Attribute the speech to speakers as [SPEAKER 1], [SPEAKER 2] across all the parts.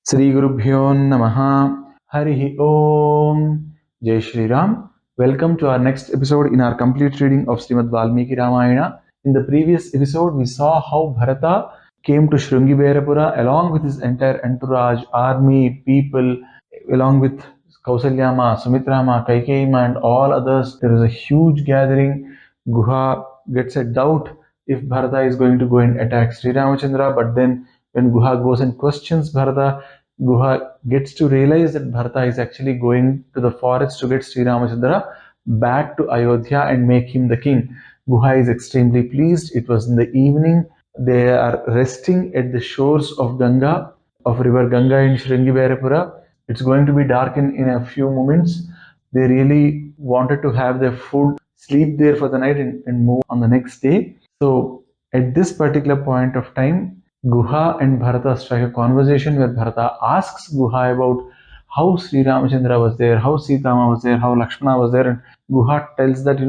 [SPEAKER 1] Sri Gurubhyo Namaha. Harihi Om. Jai Shri Ram. Welcome to our next episode in our complete reading of Srimad Valmiki Ramayana. In the previous episode, we saw how Bharata came to Shrungiberapura along with his entire entourage, army, people, along with Kausalyama, Sumitrama, Kaikeima, and all others. There is a huge gathering. Guha gets a doubt if Bharata is going to go and attack Sri Ramachandra, but then when Guha goes and questions Bharata, Guha gets to realize that Bharata is actually going to the forest to get Sri Ramachandra back to Ayodhya and make him the king. Guha is extremely pleased. It was in the evening. They are resting at the shores of Ganga, of river Ganga in Sringiberapura. It's going to be dark in a few moments. They really wanted to have their food, sleep there for the night, and move on the next day. So at this particular point of time, Guha and Bharata strike a conversation where Bharata asks Guha about how Sri Ramachandra was there, how Sitama was there, how Lakshmana was there, and Guha tells that,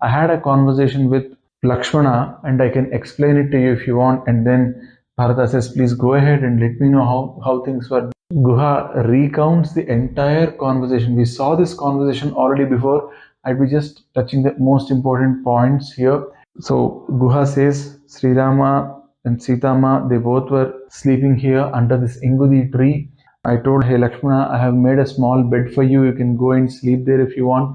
[SPEAKER 1] I had a conversation with Lakshmana and I can explain it to you if you want. And then Bharata says, please go ahead and let me know how things were. Guha recounts the entire conversation. We saw this conversation already before. I'll be just touching the most important points here. So Guha says, Sri Rama and Sitama, they both were sleeping here under this Ingudi tree. I told, hey Lakshmana, I have made a small bed for you. You can go and sleep there if you want.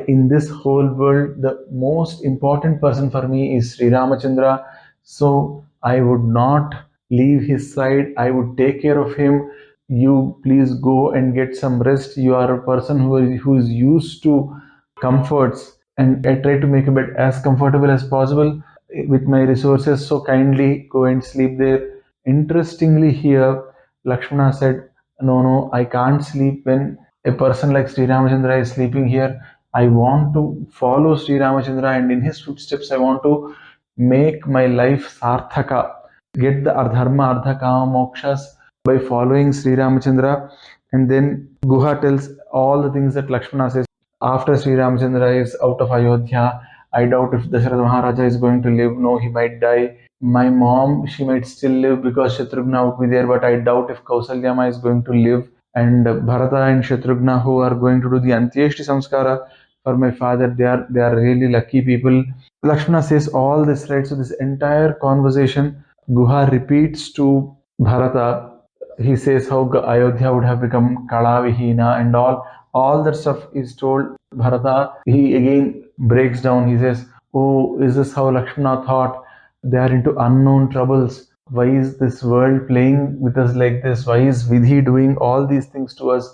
[SPEAKER 1] In this whole world, the most important person for me is Sri Ramachandra. So I would not leave his side. I would take care of him. You please go and get some rest. You are a person who is used to comforts, and I try to make a bed as comfortable as possible with my resources. So kindly go and sleep there. Interestingly, here Lakshmana said, no, I can't sleep when a person like Sri Ramachandra is sleeping here. I want to follow Sri Ramachandra, and in his footsteps I want to make my life sarthaka, get the ardharma, ardha kama mokshas by following Sri Ramachandra. And then Guha tells all the things that Lakshmana says. After Sri Ramachandra is out of Ayodhya, I doubt if Dasharatha Maharaja is going to live. No, he might die. My mom, she might still live because Shatrughna would be there, but I doubt if Kausalyama is going to live. And Bharata and Shatrughna, who are going to do the Antyeshti Samskara for my father, they are really lucky people. Lakshmana says all this, right? So this entire conversation, Guha repeats to Bharata. He says how Ayodhya would have become Kalavihina and all that stuff is told. Bharata, he again breaks down. He says, oh, is this how Lakshmana thought? They are into unknown troubles. Why is this world playing with us like this? Why is Vidhi doing all these things to us?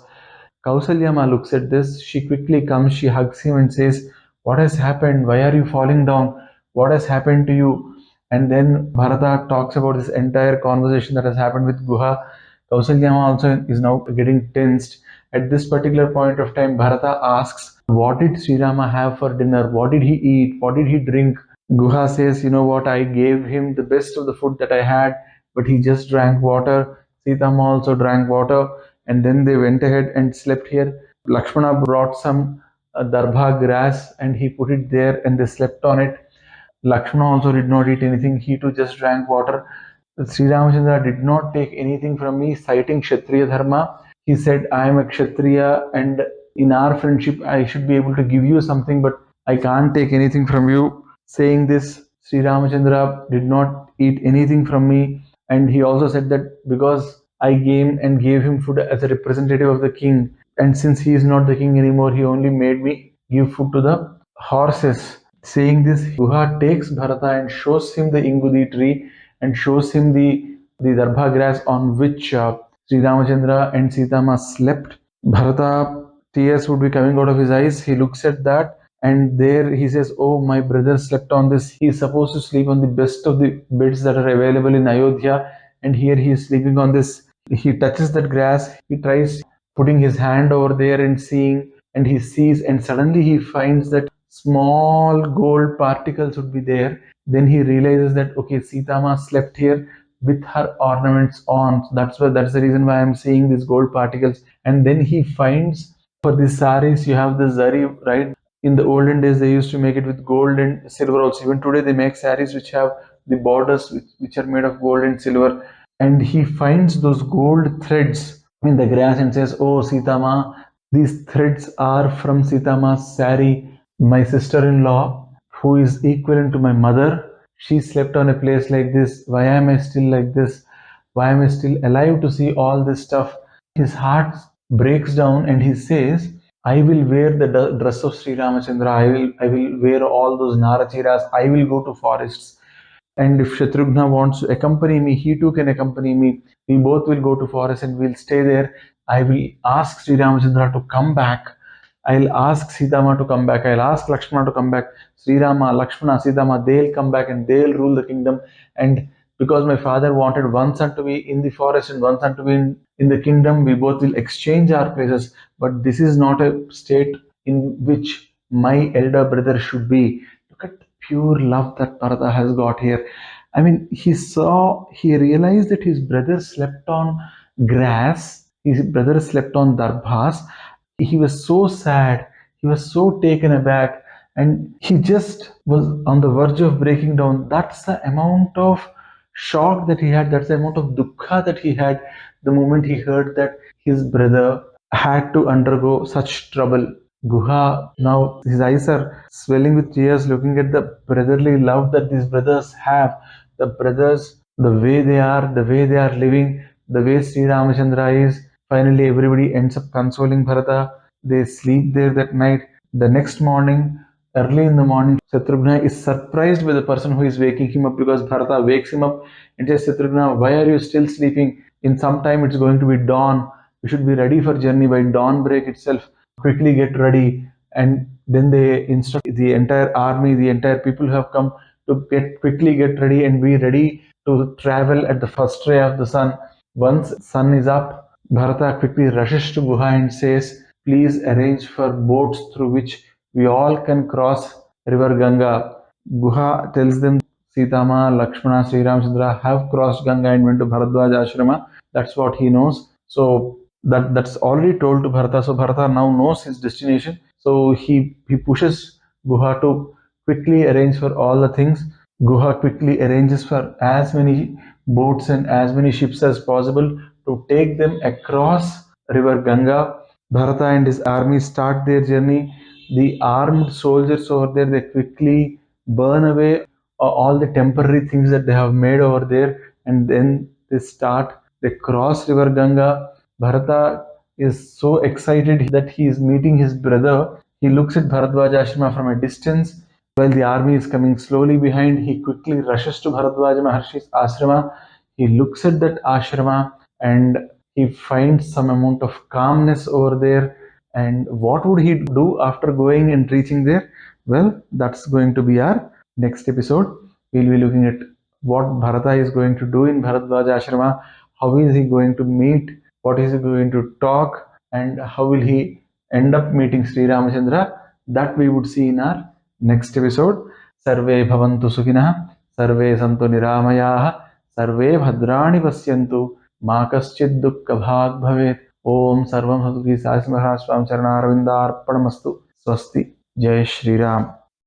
[SPEAKER 1] Kausalyama looks at this. She quickly comes, she hugs him and says, what has happened? Why are you falling down? What has happened to you? And then Bharata talks about this entire conversation that has happened with Guha. Kausalyama also is now getting tensed. At this particular point of time, Bharata asks, what did Sri Rama have for dinner? What did he eat? What did he drink? Guha says, you know what, I gave him the best of the food that I had, but he just drank water. Sitama also drank water, and then they went ahead and slept here. Lakshmana brought some darbha grass and he put it there and they slept on it. Lakshmana also did not eat anything, he too just drank water. Sri Ramachandra did not take anything from me, citing Kshatriya Dharma. He said, I am a Kshatriya and in our friendship I should be able to give you something, but I can't take anything from you. Saying this, Sri Ramachandra did not eat anything from me, and he also said that because I came and gave him food as a representative of the king, and since he is not the king anymore, he only made me give food to the horses. Saying this, Guha takes Bharata and shows him the Ingudi tree and shows him the darbha grass on which Sri Ramachandra and Sitama slept. Bharata, tears would be coming out of his eyes. He looks at that and there he says, oh, my brother slept on this. He is supposed to sleep on the best of the beds that are available in Ayodhya, and here he is sleeping on this. He touches that grass. He tries putting his hand over there and seeing, and he sees, and suddenly he finds that small gold particles would be there. Then he realizes that, okay, Sitama slept here with her ornaments on. So that's the reason why I'm seeing these gold particles. And then he finds, for these saris you have the zari, right? In the olden days they used to make it with gold and silver also. Even today they make saris which have the borders which are made of gold and silver. and he finds those gold threads in the grass and says, "Oh, Sita Ma, these threads are from Sita Ma's sari. My sister-in-law, who is equivalent to my mother, she slept on a place like this. Why am I still like this? Why am I still alive to see all this stuff?" His heart breaks down and he says, "I will wear the dress of Sri Ramachandra. I will wear all those Narachiras. I will go to forests. And if Shatrughna wants to accompany me, he too can accompany me. We both will go to forest and we'll stay there. I will ask Sri Ramachandra to come back. I'll ask Sitama to come back. I'll ask Lakshmana to come back. Sri Rama, Lakshmana, Sitama, they'll come back and they'll rule the kingdom. And because my father wanted one son to be in the forest and one son to be in the kingdom, we both will exchange our places. But this is not a state in which my elder brother should be." Look at the pure love that Bharata has got here. I mean, he realized that his brother slept on grass, his brother slept on darbhas. He was so sad, he was so taken aback, and he just was on the verge of breaking down. That's the amount of shock that he had, that's the amount of dukkha that he had the moment he heard that his brother had to undergo such trouble. Guha, now his eyes are swelling with tears looking at the brotherly love that these brothers have. The brothers, the way they are living, the way Sri Ramachandra is. Finally, everybody ends up consoling Bharata. They sleep there that night. The next morning, early in the morning, Shatrughna is surprised by the person who is waking him up, because Bharata wakes him up and says, "Shatrughna, why are you still sleeping? In some time it's going to be dawn. We should be ready for journey by dawn break itself. Quickly get ready." And then they instruct the entire army, the entire people who have come, to get ready and be ready to travel at the first ray of the sun. Once sun is up, Bharata quickly rushes to Guha and says, "Please arrange for boats through which we all can cross river Ganga." Guha tells them Sitama, Lakshmana, Sri Ramchandra have crossed Ganga and went to Bharadwaj ashrama. That's what he knows. So that's already told to Bharata. So Bharata now knows his destination. So he pushes Guha to quickly arrange for all the things. Guha quickly arranges for as many boats and as many ships as possible to take them across river Ganga. Bharata and his army start their journey. The armed soldiers over there, they quickly burn away all the temporary things that they have made over there, and then they cross river Ganga. Bharata is so excited that he is meeting his brother. He looks at Bharadwaj Ashrama from a distance. While the army is coming slowly behind, he quickly rushes to Bharadwaj Maharshi's ashrama. He looks at that ashrama and he finds some amount of calmness over there. And what would he do after going and reaching there? Well, that's going to be our next episode. We'll be looking at what Bharata is going to do in Bharadwaj ashrama, how is he going to meet, what is he going to talk, and how will he end up meeting Sri Ramachandra. That we would see in our next episode. Sarve bhavantu sukhinah, sarve santu niramayaha, सर्वे भद्राणि पश्यन्तु मा कश्चित् दुःखभाग् भवेत्। ओम सर्वं सदुखी साई महाराज स्वामी चरणारविंदार्पणमस्तु। स्वस्ति। जय श्री राम।